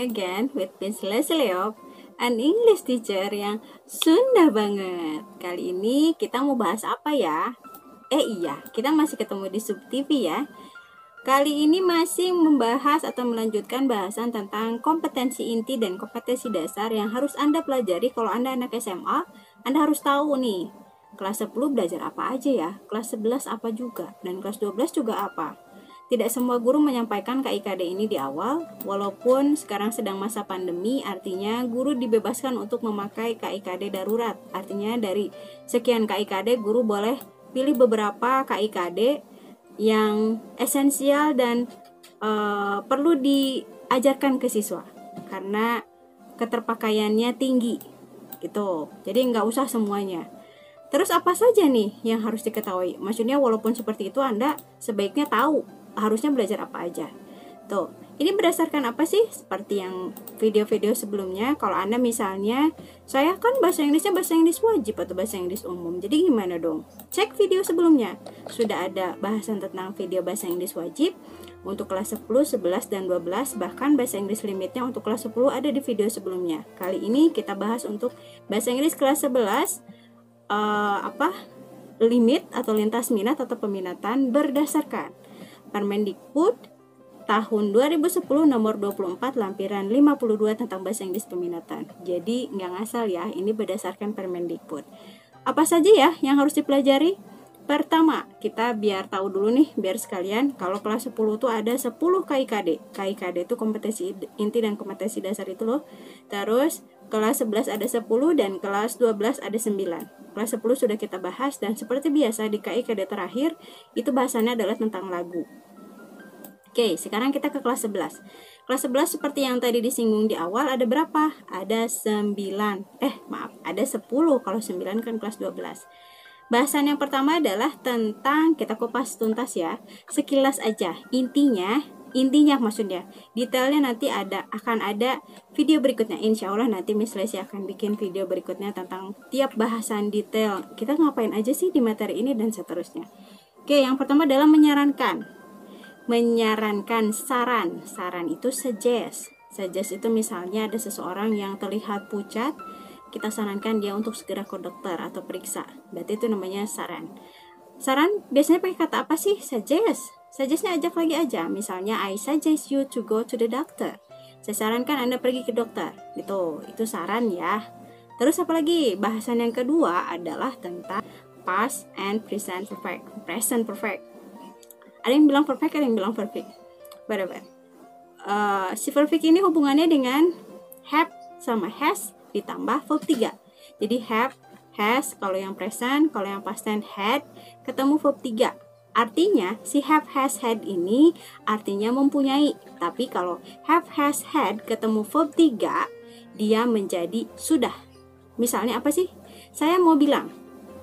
again with Miss Leslie Leop, an English teacher yang Sunda banget. Kali ini kita mau bahas apa ya? Iya, kita masih ketemu di Sub TV ya. Kali ini masih membahas atau melanjutkan bahasan tentang kompetensi inti dan kompetensi dasar yang harus Anda pelajari kalau Anda anak SMA. Anda harus tahu nih, kelas 10 belajar apa aja ya, kelas 11 apa juga, dan kelas 12 juga apa. Tidak semua guru menyampaikan KIKD ini di awal, walaupun sekarang sedang masa pandemi, artinya guru dibebaskan untuk memakai KIKD darurat. Artinya dari sekian KIKD, guru boleh pilih beberapa KIKD yang esensial dan perlu diajarkan ke siswa, karena keterpakaiannya tinggi, gitu. Jadi nggak usah semuanya. Terus apa saja nih yang harus diketahui? Maksudnya walaupun seperti itu Anda sebaiknya tahu harusnya belajar apa aja. Tuh, ini berdasarkan apa sih? Seperti yang video-video sebelumnya, kalau Anda misalnya, saya kan bahasa Inggrisnya bahasa Inggris wajib atau bahasa Inggris umum. Jadi gimana dong? Cek video sebelumnya. Sudah ada bahasan tentang video bahasa Inggris wajib untuk kelas 10, 11, dan 12. Bahkan bahasa Inggris limitnya untuk kelas 10 ada di video sebelumnya. Kali ini kita bahas untuk bahasa Inggris kelas 11, limit atau lintas minat atau peminatan berdasarkan Permendikbud tahun 2010 nomor 24 lampiran 52 tentang bahasa Inggris peminatan. Jadi nggak ngasal ya, ini berdasarkan Permendikbud. Apa saja ya yang harus dipelajari? Pertama, kita biar tahu dulu nih, biar sekalian, kalau kelas 10 tuh ada 10 KIKD. KIKD itu kompetensi inti dan kompetensi dasar itu loh. Terus kelas 11 ada 10 dan kelas 12 ada 9. Kelas 10 sudah kita bahas, dan seperti biasa di KIKD terakhir itu bahasannya adalah tentang lagu. Oke, sekarang kita ke kelas 11. Kelas 11 seperti yang tadi disinggung di awal, ada berapa? Ada 9. Ada 10. Kalau 9 kan kelas 12. Bahasan yang pertama adalah tentang, kita kupas tuntas ya, sekilas aja. Intinya maksudnya, detailnya nanti akan ada video berikutnya. Insya Allah nanti Miss Leslie akan bikin video berikutnya tentang tiap bahasan detail. Kita ngapain aja sih di materi ini dan seterusnya. Oke, yang pertama adalah menyarankan saran itu suggest itu misalnya ada seseorang yang terlihat pucat, kita sarankan dia untuk segera ke dokter atau periksa, berarti itu namanya saran biasanya pakai kata apa sih? Suggestnya ajak lagi aja, misalnya I suggest you to go to the doctor, saya sarankan Anda pergi ke dokter, itu saran ya. Terus apa lagi? Bahasan yang kedua adalah tentang past and present perfect. Ada yang bilang perfect, ada yang bilang perfect. Berabar. Si perfect ini hubungannya dengan have sama has ditambah verb 3. Jadi have, has, kalau yang present, kalau yang past tense had, ketemu verb 3. Artinya si have, has, had ini artinya mempunyai. Tapi kalau have, has, had ketemu verb 3, dia menjadi sudah. Misalnya apa sih? Saya mau bilang,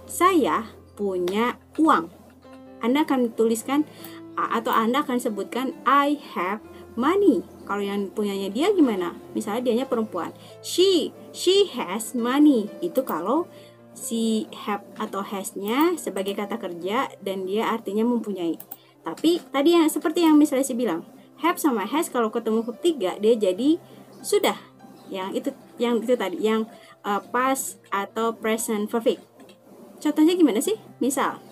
saya punya uang. Anda akan tuliskan atau Anda akan sebutkan I have money. Kalau yang punyanya dia gimana? Misalnya dianya perempuan, she has money. Itu kalau si have atau has-nya sebagai kata kerja dan dia artinya mempunyai. Tapi tadi yang seperti yang Miss Leslie bilang, have sama has kalau ketemu verb 3 dia jadi sudah. Yang itu tadi yang past atau present perfect. Contohnya gimana sih? Misal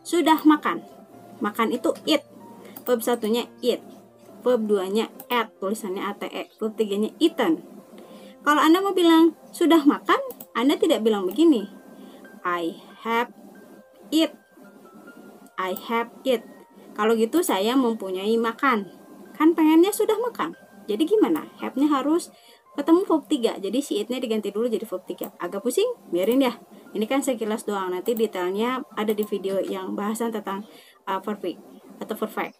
sudah makan. Makan itu eat. Verb satunya eat. Verb 2-nya ate, tulisannya ate. Verb 3-nya eaten. Kalau Anda mau bilang sudah makan, Anda tidak bilang begini. I have eat. I have eat. Kalau gitu saya mempunyai makan. Kan pengennya sudah makan. Jadi gimana? Have-nya harus ketemu verb 3. Jadi si it-nya diganti dulu jadi verb 3. Agak pusing? Biarin ya. Ini kan sekilas doang, nanti detailnya ada di video yang bahasan tentang perfect atau perfect.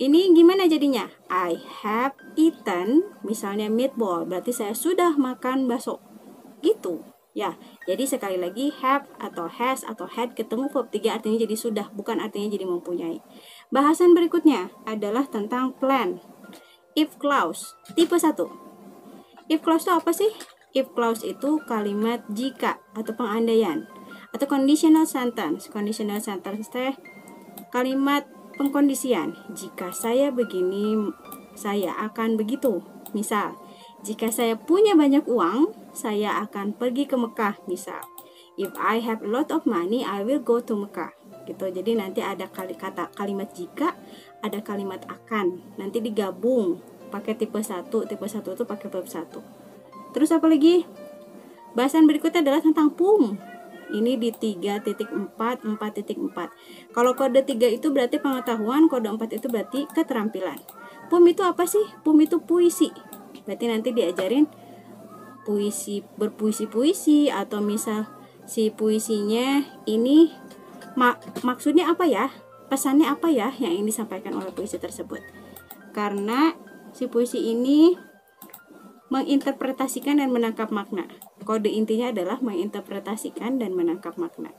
Ini gimana jadinya? I have eaten, misalnya meatball, berarti saya sudah makan bakso. Gitu. Ya, jadi sekali lagi have atau has atau had ketemu verb 3 artinya jadi sudah, bukan artinya jadi mempunyai. Bahasan berikutnya adalah tentang plan. If clause, tipe 1. If clause itu apa sih? If clause itu kalimat jika atau pengandaian atau conditional sentence. Conditional sentence teh kalimat pengkondisian. Jika saya begini, saya akan begitu. Misal, jika saya punya banyak uang, saya akan pergi ke Mekah. Misal, if I have a lot of money, I will go to Mekah. Gitu. Jadi nanti ada kalimat jika, ada kalimat akan. Nanti digabung pakai tipe 1. Tipe 1 itu pakai verb 1. Terus apa lagi? Bahasan berikutnya adalah tentang PUM. Ini di 3.4, 4.4. Kalau kode 3 itu berarti pengetahuan, kode 4 itu berarti keterampilan. PUM itu apa sih? PUM itu puisi. Berarti nanti diajarin berpuisi-puisi, atau misal si puisinya ini maksudnya apa ya? Pesannya apa ya yang ingin disampaikan oleh puisi tersebut? Karena si puisi ini menginterpretasikan dan menangkap makna. Kode intinya adalah menginterpretasikan dan menangkap makna.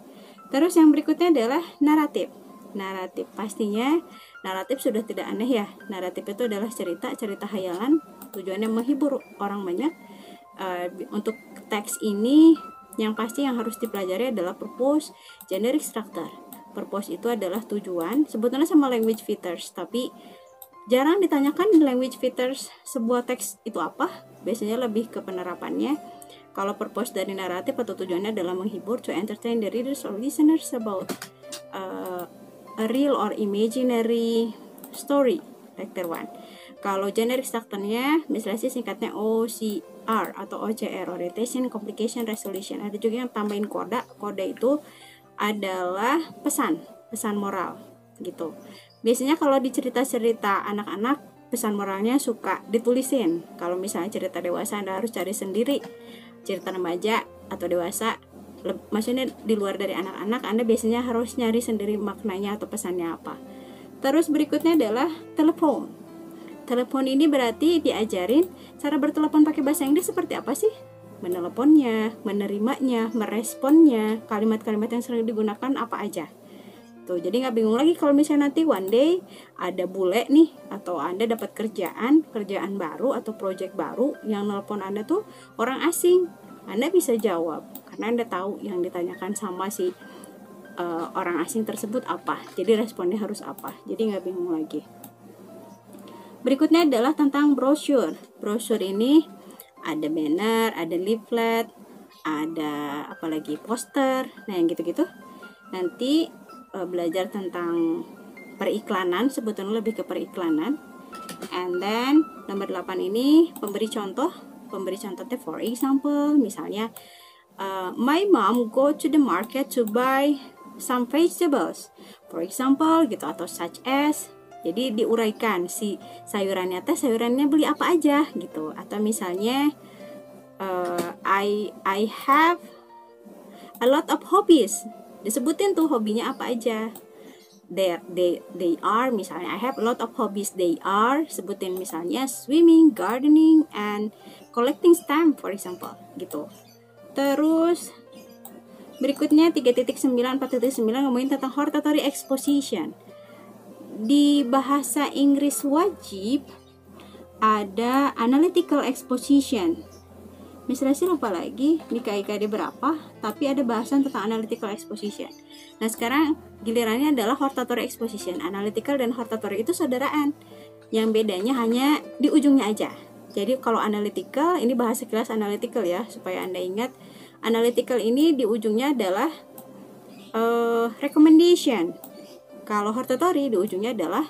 Terus yang berikutnya adalah naratif. Naratif, pastinya naratif sudah tidak aneh ya. Naratif itu adalah cerita hayalan, tujuannya menghibur orang banyak. Untuk teks ini yang pasti yang harus dipelajari adalah purpose, generic structure. Purpose itu adalah tujuan, sebetulnya sama language features, tapi jarang ditanyakan language features sebuah teks itu apa. Biasanya lebih ke penerapannya. Kalau purpose dari naratif atau tujuannya adalah menghibur, to entertain the readers or listeners about a real or imaginary story, factor 1. Kalau generic structure-nya, misalnya singkatnya OCR atau OCR, orientation, complication, resolution. Ada juga yang tambahin kode. Kode itu adalah pesan moral gitu. Biasanya kalau di cerita-cerita anak-anak, pesan moralnya suka ditulisin. Kalau misalnya cerita dewasa, Anda harus cari sendiri. Cerita remaja atau dewasa, maksudnya di luar dari anak-anak, Anda biasanya harus nyari sendiri maknanya atau pesannya apa. Terus berikutnya adalah telepon. Telepon ini berarti diajarin cara bertelepon pakai bahasa Inggris seperti apa sih? Meneleponnya, menerimanya, meresponnya, kalimat-kalimat yang sering digunakan apa aja. Tuh, jadi nggak bingung lagi kalau misalnya nanti one day ada bule nih, atau Anda dapat kerjaan baru atau project baru yang nelpon Anda tuh orang asing. Anda bisa jawab karena Anda tahu yang ditanyakan sama si orang asing tersebut apa. Jadi responnya harus apa. Jadi nggak bingung lagi. Berikutnya adalah tentang brosur. Brosur ini ada banner, ada leaflet, ada apalagi poster. Nah, yang gitu-gitu. Nanti belajar tentang periklanan, sebetulnya lebih ke periklanan. And then nomor 8 ini pemberi contoh. Pemberi contohnya for example, misalnya my mom go to the market to buy some vegetables. For example gitu, atau such as. Jadi diuraikan si sayurannya beli apa aja gitu. Atau misalnya I have a lot of hobbies. Disebutin tuh hobinya apa aja. They are, misalnya I have a lot of hobbies. They are, sebutin misalnya swimming, gardening, and collecting stamp for example gitu. Terus berikutnya 3.9, 4.9 ngomongin tentang hortatory exposition. Di bahasa Inggris wajib ada analytical exposition. Misalnya sih lupa lagi di KIKD berapa, tapi ada bahasan tentang analytical exposition. Nah, sekarang gilirannya adalah hortatory exposition. Analytical dan hortatory itu saudaraan. Yang bedanya hanya di ujungnya aja. Jadi kalau analytical, ini bahasa kelas analytical ya, supaya Anda ingat. Analytical ini di ujungnya adalah recommendation. Kalau hortatory di ujungnya adalah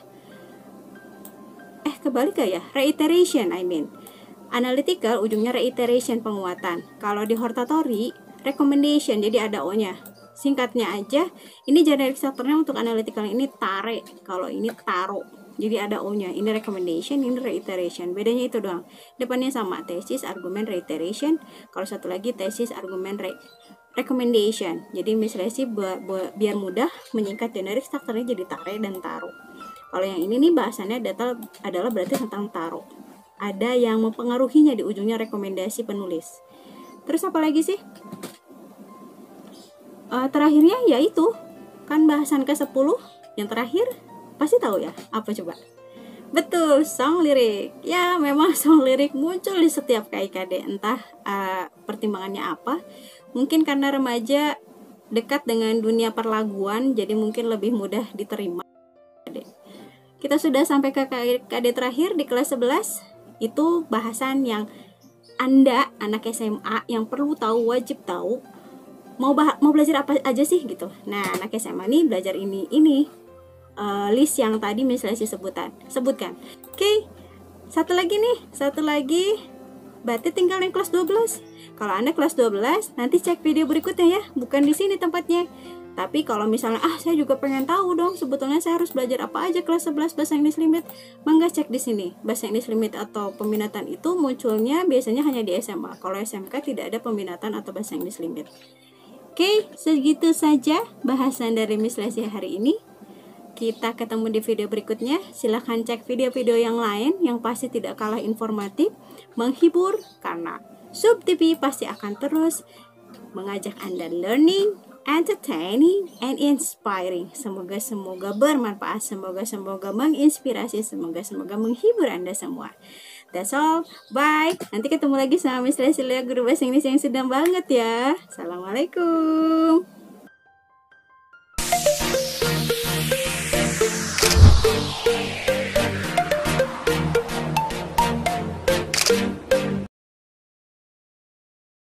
kebalik ya, reiteration, Analytical ujungnya reiteration, penguatan. Kalau di hortatory, recommendation, jadi ada O-nya. Singkatnya aja, ini generic structure-nya untuk analytical ini tare, kalau ini taro. Jadi ada O-nya. Ini recommendation, ini reiteration. Bedanya itu doang. Depannya sama, tesis, argumen, reiteration. Kalau satu lagi tesis, argumen, recommendation. Jadi misalnya sih biar mudah menyingkat generic structure-nya jadi tare dan taro. Kalau yang ini nih bahasannya adalah berarti tentang taro. Ada yang mempengaruhinya di ujungnya rekomendasi penulis. Terus apa lagi sih? Terakhirnya yaitu kan bahasan ke-10 yang terakhir pasti tahu ya, apa coba? Betul, song lirik. Ya, memang song lirik muncul di setiap KIKD, entah pertimbangannya apa. Mungkin karena remaja dekat dengan dunia perlaguan, jadi mungkin lebih mudah diterima. Kita sudah sampai ke KIKD terakhir di kelas 11. Itu bahasan yang Anda, anak SMA, yang perlu tahu, wajib tahu. Mau belajar apa aja sih gitu. Nah, anak SMA nih belajar ini list yang tadi misalnya sebutkan. Oke, satu lagi berarti tinggal yang kelas 12. Kalau Anda kelas 12, nanti cek video berikutnya ya, bukan di sini tempatnya. Tapi kalau misalnya saya juga pengen tahu dong sebetulnya saya harus belajar apa aja kelas 11 bahasa Inggris limit, mangga cek di sini. Bahasa Inggris limit atau peminatan itu munculnya biasanya hanya di SMA. Kalau SMK tidak ada peminatan atau bahasa Inggris limit. Oke, segitu saja bahasan dari Miss Lesi hari ini. Kita ketemu di video berikutnya. Silahkan cek video-video yang lain yang pasti tidak kalah informatif, menghibur, karena Sub TV pasti akan terus mengajak Anda learning, entertaining, and inspiring. Semoga bermanfaat, semoga menginspirasi, semoga menghibur Anda semua. That's all. Bye. Nanti ketemu lagi sama Miss Leslie, guru bahasa Inggris yang sedang banget ya. Assalamualaikum.